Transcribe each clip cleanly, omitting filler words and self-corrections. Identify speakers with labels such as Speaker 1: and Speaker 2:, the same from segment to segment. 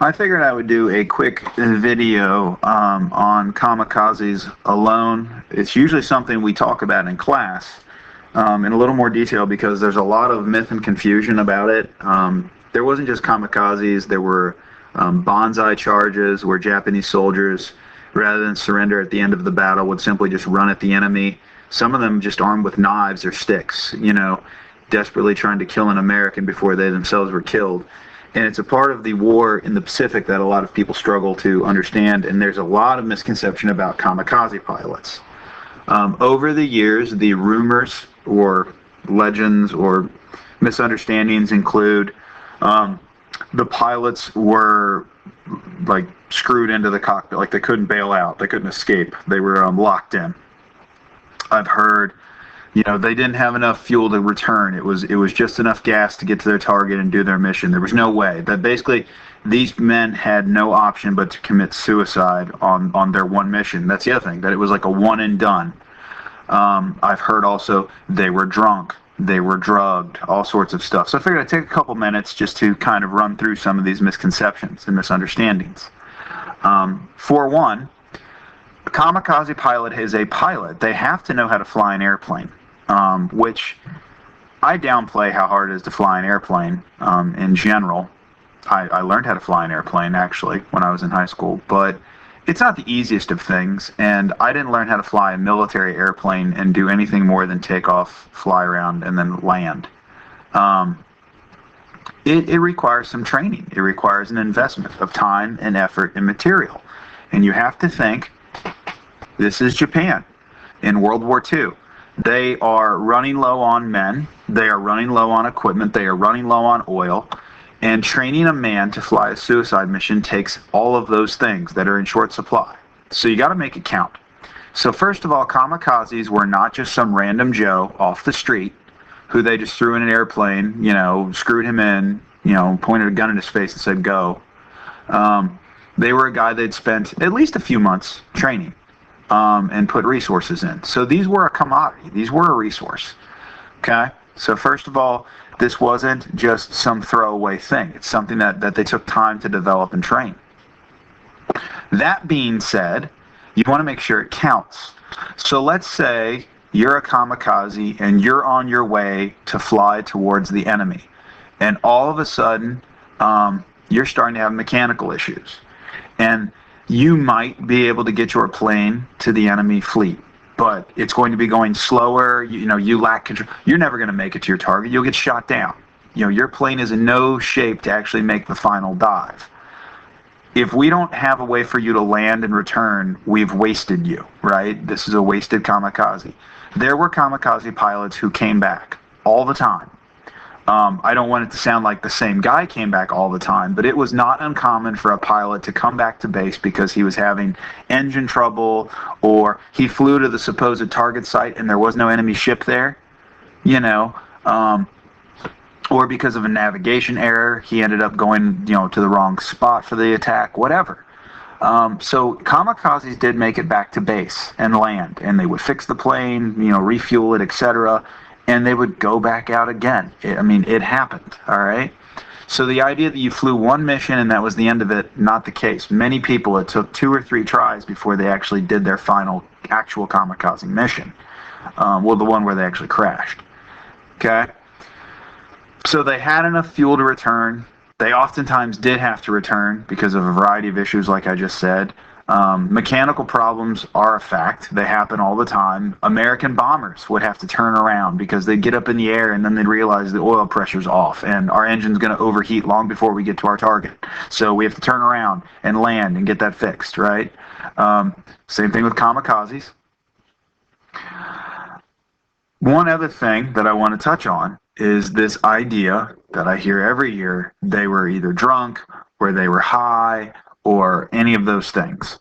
Speaker 1: I figured I would do a quick video on kamikazes alone. It's usually something we talk about in class in a little more detail because there's a lot of myth and confusion about it. There wasn't just kamikazes, there were banzai charges where Japanese soldiers, rather than surrender at the end of the battle, would simply just run at the enemy. Some of them just armed with knives or sticks, desperately trying to kill an American before they themselves were killed. And it's a part of the war in the Pacific that a lot of people struggle to understand, and there's a lot of misconception about kamikaze pilots. Over the years, the rumors or legends or misunderstandings include the pilots were like screwed into the cockpit, like they couldn't bail out, they couldn't escape, they were locked in. I've heard they didn't have enough fuel to return. It was just enough gas to get to their target and do their mission. There was no way. That basically these men had no option but to commit suicide on their one mission. That's the other thing, that it was like a one and done. I've heard also they were drunk, they were drugged, all sorts of stuff. So I figured I'd take a couple minutes just to kind of run through some of these misconceptions and misunderstandings. For one, a kamikaze pilot is a pilot. They have to know how to fly an airplane. Which I downplay how hard it is to fly an airplane in general. I learned how to fly an airplane, actually, when I was in high school, but it's not the easiest of things, and I didn't learn how to fly a military airplane and do anything more than take off, fly around, and then land. It requires some training. It requires an investment of time and effort and material. And you have to think, this is Japan in World War II. They are running low on men, they are running low on equipment, they are running low on oil, and training a man to fly a suicide mission takes all of those things that are in short supply. So you got to make it count. So first of all, kamikazes were not just some random Joe off the street who they just threw in an airplane, screwed him in, pointed a gun in his face and said, go. They were a guy they'd spent at least a few months training. And put resources in. So these were a commodity. These were a resource. Okay? So first of all, this wasn't just some throwaway thing. It's something that they took time to develop and train. That being said, you want to make sure it counts. So let's say you're a kamikaze and you're on your way to fly towards the enemy. And all of a sudden, you're starting to have mechanical issues. And you might be able to get your plane to the enemy fleet, but it's going to be going slower. You lack control. You're never going to make it to your target. You'll get shot down. Your plane is in no shape to actually make the final dive. If we don't have a way for you to land and return, we've wasted you, right? This is a wasted kamikaze. There were kamikaze pilots who came back all the time. I don't want it to sound like the same guy came back all the time, but it was not uncommon for a pilot to come back to base because he was having engine trouble, or he flew to the supposed target site and there was no enemy ship there, or because of a navigation error, he ended up going, to the wrong spot for the attack, whatever. So kamikazes did make it back to base and land, and they would fix the plane, refuel it, etc., and they would go back out again. It happened, all right? So the idea that you flew one mission and that was the end of it, not the case. Many people, it took 2 or 3 tries before they actually did their final actual kamikaze mission. The one where they actually crashed, okay? So they had enough fuel to return. They oftentimes did have to return because of a variety of issues, like I just said. Mechanical problems are a fact. They happen all the time. American bombers would have to turn around because they'd get up in the air and then they'd realize the oil pressure's off and our engine's going to overheat long before we get to our target. So we have to turn around and land and get that fixed, right? Same thing with kamikazes. One other thing that I want to touch on is this idea that I hear every year: they were either drunk or they were high or any of those things.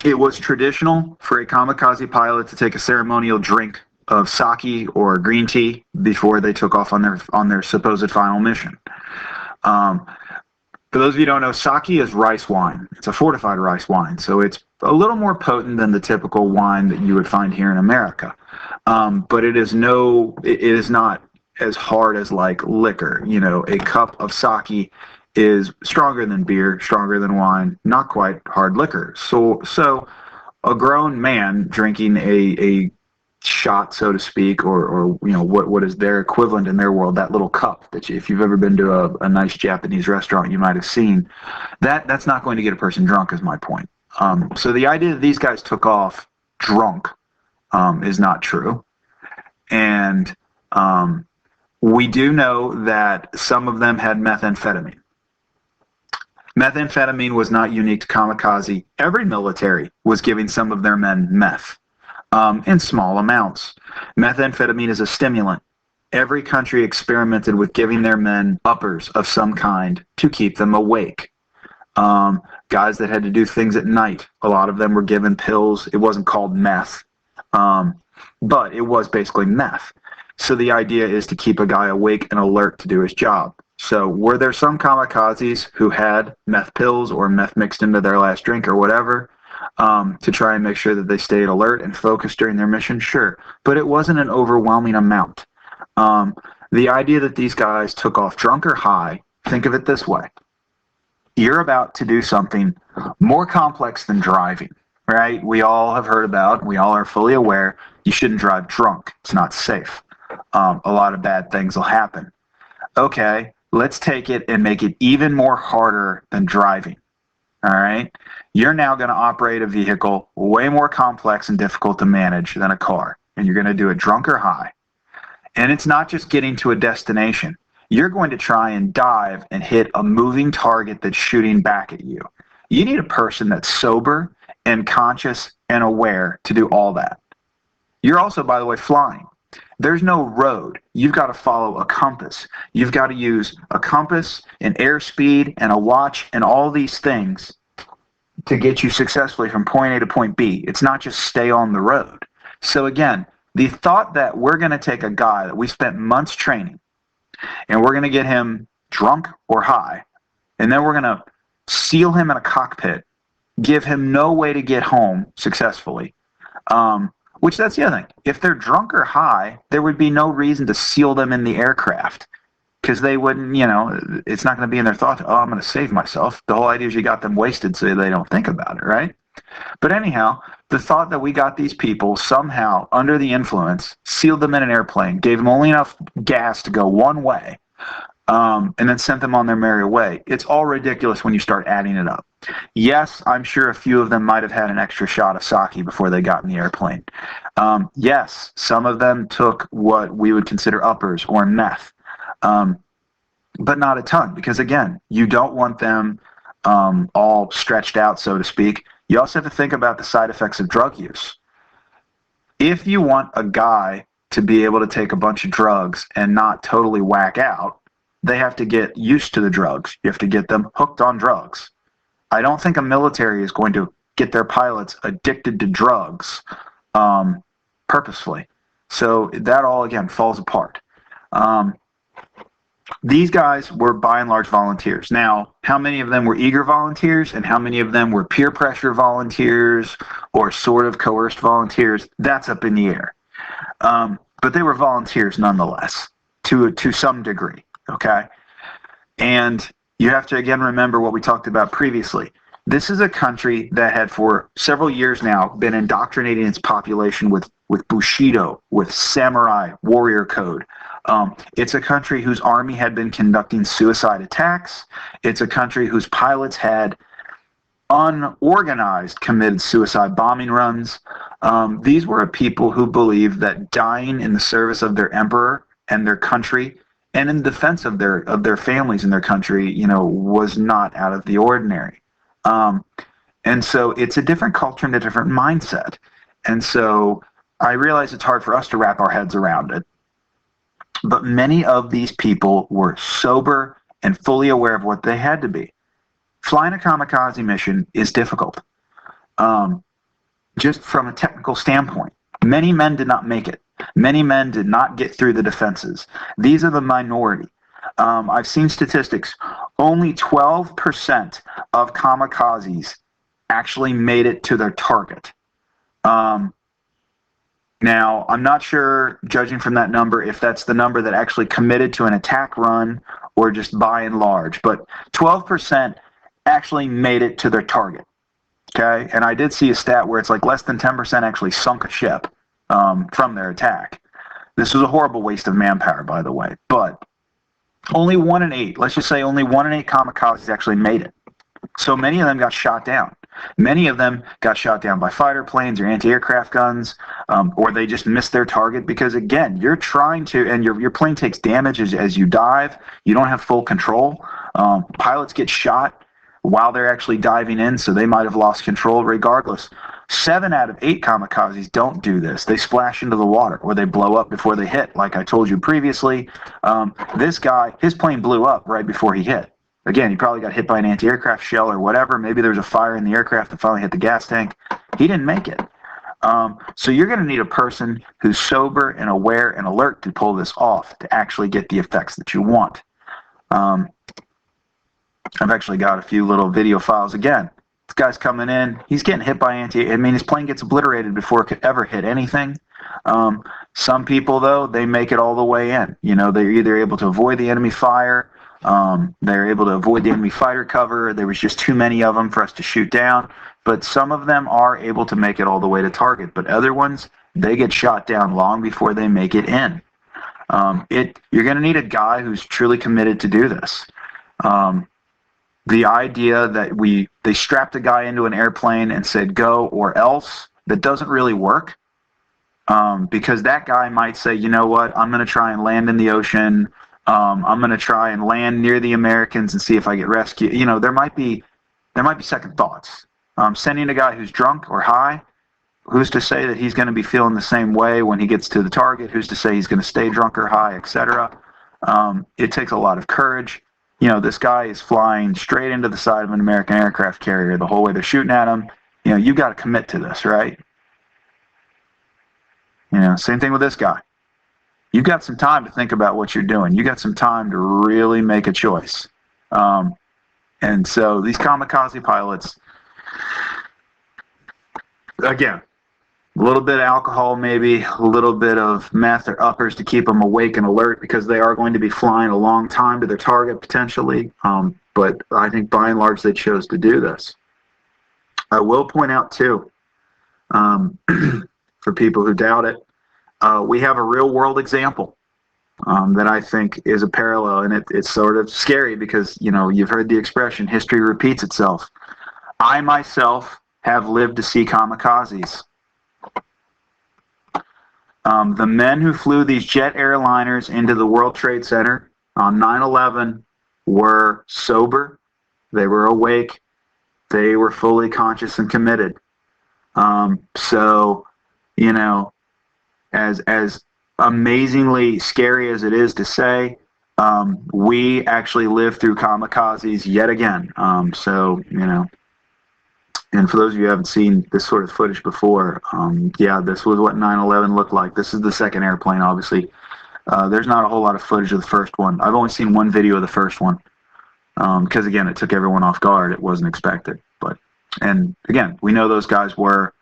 Speaker 1: It was traditional for a kamikaze pilot to take a ceremonial drink of sake or green tea before they took off on their supposed final mission. For those of you who don't know, sake is rice wine. It's a fortified rice wine, so it's a little more potent than the typical wine that you would find here in America. But it is not as hard as like liquor. You know, a cup of sake is stronger than beer, stronger than wine, not quite hard liquor. So a grown man drinking a shot, so to speak, or you know what is their equivalent in their world, that little cup that if you've ever been to a nice Japanese restaurant, you might have seen, that's not going to get a person drunk, is my point. So the idea that these guys took off drunk is not true. And we do know that some of them had methamphetamine. Methamphetamine was not unique to Kamikaze. Every military was giving some of their men meth in small amounts. Methamphetamine is a stimulant. Every country experimented with giving their men uppers of some kind to keep them awake. Guys that had to do things at night, a lot of them were given pills. It wasn't called meth, but it was basically meth. So the idea is to keep a guy awake and alert to do his job. So were there some kamikazes who had meth pills or meth mixed into their last drink or whatever to try and make sure that they stayed alert and focused during their mission? Sure. But it wasn't an overwhelming amount. The idea that these guys took off drunk or high, think of it this way. You're about to do something more complex than driving, right? We all have heard about, we all are fully aware, you shouldn't drive drunk. It's not safe. A lot of bad things will happen. Okay, let's take it and make it even more harder than driving. All right? You're now going to operate a vehicle way more complex and difficult to manage than a car. And you're going to do it drunk or high. And it's not just getting to a destination. You're going to try and dive and hit a moving target that's shooting back at you. You need a person that's sober and conscious and aware to do all that. You're also, by the way, flying. There's no road. You've got to follow a compass. You've got to use a compass and airspeed and a watch and all these things to get you successfully from point A to point B. It's not just stay on the road. So again, the thought that we're going to take a guy that we spent months training and we're going to get him drunk or high, and then we're going to seal him in a cockpit, give him no way to get home successfully, which that's the other thing. If they're drunk or high, there would be no reason to seal them in the aircraft because they wouldn't, you know, it's not going to be in their thought, oh, I'm going to save myself. The whole idea is you got them wasted so they don't think about it, right? But anyhow, the thought that we got these people somehow under the influence, sealed them in an airplane, gave them only enough gas to go one way, and then sent them on their merry way. It's all ridiculous when you start adding it up. Yes, I'm sure a few of them might have had an extra shot of sake before they got in the airplane. Yes, some of them took what we would consider uppers or meth, but not a ton because, again, you don't want them all stretched out, so to speak. You also have to think about the side effects of drug use. If you want a guy to be able to take a bunch of drugs and not totally whack out, they have to get used to the drugs. You have to get them hooked on drugs. I don't think a military is going to get their pilots addicted to drugs purposefully. So that all, again, falls apart. These guys were by and large volunteers. Now, how many of them were eager volunteers and how many of them were peer pressure volunteers or sort of coerced volunteers? That's up in the air. But they were volunteers nonetheless, to some degree, okay? And you have to, again, remember what we talked about previously. This is a country that had for several years now been indoctrinating its population with Bushido, with samurai warrior code. It's a country whose army had been conducting suicide attacks. It's a country whose pilots had unorganized committed suicide bombing runs. These were a people who believed that dying in the service of their emperor and their country and in defense of their families and their country, you know, was not out of the ordinary. And so it's a different culture and a different mindset. And so I realize it's hard for us to wrap our heads around it. But many of these people were sober and fully aware of what they had to be. Flying a kamikaze mission is difficult, just from a technical standpoint. Many men did not make it. Many men did not get through the defenses. These are the minority. I've seen statistics. Only 12% of kamikazes actually made it to their target. Now, I'm not sure, judging from that number, if that's the number that actually committed to an attack run or just by and large, but 12% actually made it to their target. Okay, and I did see a stat where it's like less than 10% actually sunk a ship from their attack. This was a horrible waste of manpower, by the way, but only 1 in 8, let's just say only 1 in 8 kamikazes actually made it. So many of them got shot down. Many of them got shot down by fighter planes or anti-aircraft guns, or they just missed their target because, again, you're trying to, and your plane takes damage as you dive. You don't have full control. Pilots get shot while they're actually diving in, so they might have lost control regardless. 7 out of 8 kamikazes don't do this. They splash into the water or they blow up before they hit, like I told you previously. This guy, his plane blew up right before he hit. Again, he probably got hit by an anti-aircraft shell or whatever. Maybe there was a fire in the aircraft that finally hit the gas tank. He didn't make it. So you're going to need a person who's sober and aware and alert to pull this off to actually get the effects that you want. I've actually got a few little video files. Again, this guy's coming in. He's getting hit by his plane gets obliterated before it could ever hit anything. Some people, though, they make it all the way in. You know, they're either able to avoid the enemy fire, they're able to avoid the enemy fighter cover. There was just too many of them for us to shoot down. But some of them are able to make it all the way to target. But other ones, they get shot down long before they make it in. You're going to need a guy who's truly committed to do this. The idea that they strapped a guy into an airplane and said go or else, that doesn't really work. Because that guy might say, you know what, I'm going to try and land in the ocean. I'm going to try and land near the Americans and see if I get rescued. You know, there might be second thoughts. Sending a guy who's drunk or high, who's to say that he's going to be feeling the same way when he gets to the target? Who's to say he's going to stay drunk or high, etc.? It takes a lot of courage. You know, this guy is flying straight into the side of an American aircraft carrier the whole way they're shooting at him. You know, you got to commit to this, right? You know, same thing with this guy. You've got some time to think about what you're doing. You got some time to really make a choice. And so these kamikaze pilots, again, a little bit of alcohol, maybe a little bit of meth or uppers to keep them awake and alert because they are going to be flying a long time to their target potentially. But I think by and large they chose to do this. I will point out too, for people who doubt it, we have a real world example that I think is a parallel, and it's sort of scary because, you know, you've heard the expression, history repeats itself. I myself have lived to see kamikazes. The men who flew these jet airliners into the World Trade Center on 9/11 were sober, they were awake, they were fully conscious and committed. So, you know, as amazingly scary as it is to say, we actually lived through kamikazes yet again. So, you know, and for those of you who haven't seen this sort of footage before, yeah, this was what 9/11 looked like. This is the second airplane, obviously. There's not a whole lot of footage of the first one. I've only seen one video of the first one because, again, it took everyone off guard. It wasn't expected. And again, we know those guys were,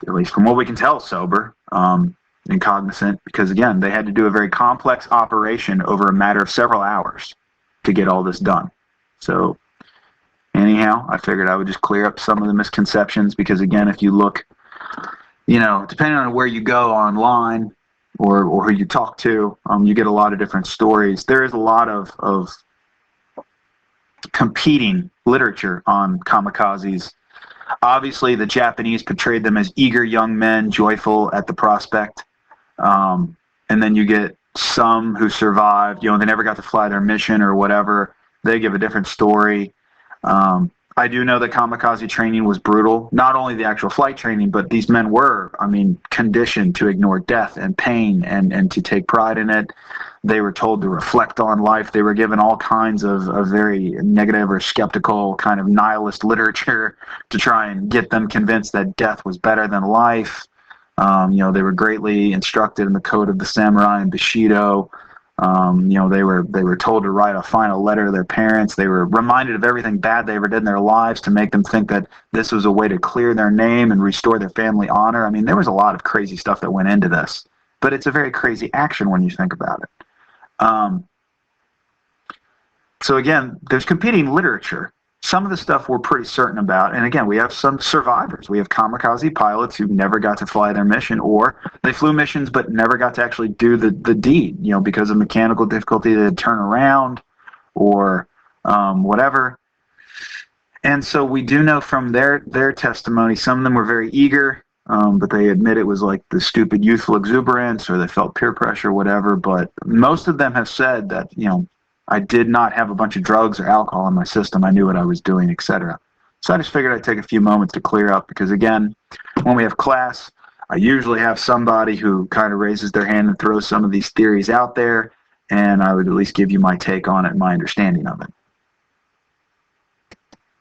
Speaker 1: at least from what we can tell, sober and cognizant because, again, they had to do a very complex operation over a matter of several hours to get all this done. So anyhow, I figured I would just clear up some of the misconceptions because, again, if you look, you know, depending on where you go online or who you talk to, you get a lot of different stories. There is a lot of competing literature on kamikazes. Obviously, the Japanese portrayed them as eager young men, joyful at the prospect. And then you get some who survived, you know, they never got to fly their mission or whatever. They give a different story. I do know that kamikaze training was brutal. Not only the actual flight training, but these men were, conditioned to ignore death and pain and to take pride in it. They were told to reflect on life. They were given all kinds of very negative or skeptical kind of nihilist literature to try and get them convinced that death was better than life. They were greatly instructed in the code of the samurai and Bushido. They were told to write a final letter to their parents. They were reminded of everything bad they ever did in their lives to make them think that this was a way to clear their name and restore their family honor. I mean, there was a lot of crazy stuff that went into this, but it's a very crazy action when you think about it. So again, there's competing literature. Some of the stuff we're pretty certain about, and again, we have some survivors. We have kamikaze pilots who never got to fly their mission, or they flew missions but never got to actually do the deed, because of mechanical difficulty to turn around or whatever. And so we do know from their testimony, some of them were very eager, but they admit it was like the stupid youthful exuberance, or they felt peer pressure, whatever. But most of them have said that, I did not have a bunch of drugs or alcohol in my system. I knew what I was doing, etc. So I just figured I'd take a few moments to clear up, because again, when we have class, I usually have somebody who kind of raises their hand and throws some of these theories out there, and I would at least give you my take on it and my understanding of it.